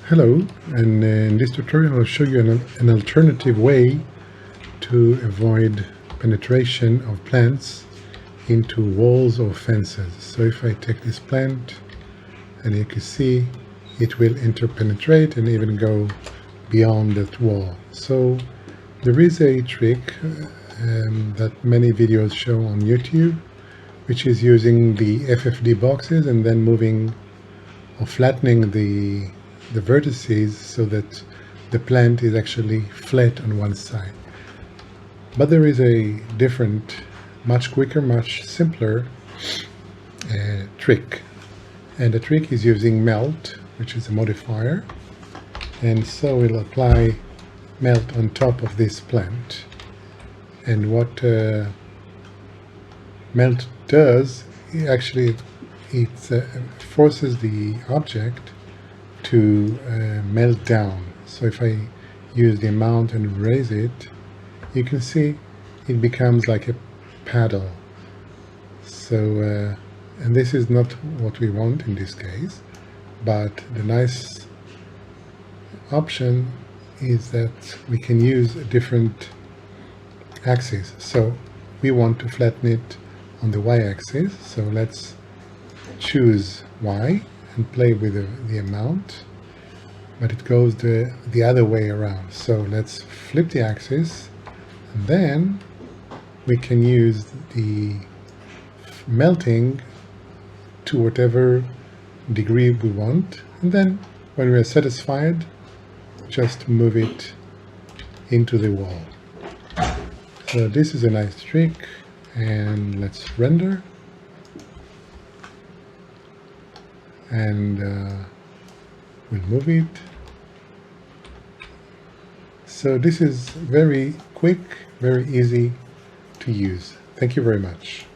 Hello, and in this tutorial I'll show you an alternative way to avoid penetration of plants into walls or fences. So if I take this plant, and you can see it will interpenetrate and even go beyond that wall. So there is a trick that many videos show on YouTube, which is using the FFD boxes and then moving or flattening the vertices so that the plant is actually flat on one side. But there is a different, much quicker, much simpler trick. And the trick is using melt, which is a modifier. And so we'll apply melt on top of this plant. And what melt does, it forces the object to melt down. So if I use the amount and raise it, you can see it becomes like a paddle. So and this is not what we want in this case, but the nice option is that we can use a different axis. So we want to flatten it on the y-axis, so let's choose y and play with the amount, but it goes the other way around. So let's flip the axis, and then we can use the melting to whatever degree we want, and then when we are satisfied, just move it into the wall. So this is a nice trick, and let's render. And we'll move it. So this is very quick, very easy to use. Thank you very much.